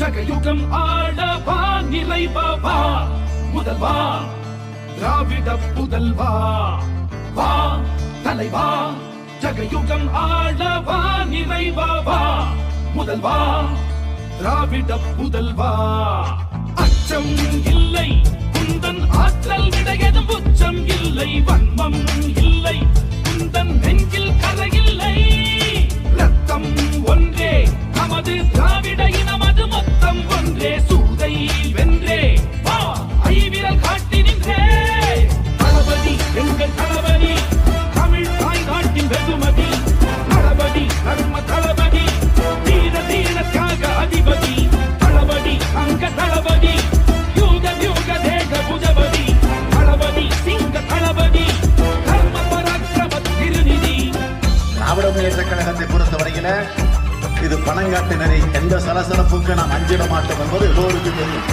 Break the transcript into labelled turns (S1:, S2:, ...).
S1: ஜகயுகம் ஆளவா நிறைவா முதல்வா திராவிட புதல்வா வா தலைவா ஜகயுகம் ஆளவா நிறைவா முதல்வா திராவிட புதல்வா அச்சம் இல்லை குந்தன் ஆற்றல் விடையதும் உச்சம் இல்லை வன்மம் இல்லை குந்தன் நெஞ்சில் கரையில்லை ரத்தம் ஒன்றே நமது திராவிட இனமது மொத்தம் ஒன்றே சூதை வென்றே வா ஐவிரல் காட்டி நின்றே தளபதி எங்கள் தளபதி தமிழ் தாய் நாட்டின் வெகுமதி தளபதி தர்ம தளபதி தீர தீர தியாக அதிபதி தளபதி அங்க தளபதி யூக யூக தேக புஜபதி தளபதி சிங்க தளபதி தர்ம பராக்கிரம திருநிதி.
S2: திராவிட முன்னேற்ற கழகத்தை பொறுத்தவரையில இது பணங்காட்டு நெறி, எந்த சலசலப்புக்கு நாம் அஞ்சிட மாட்டோம் என்பது எல்லோருக்கும் தெரியும்.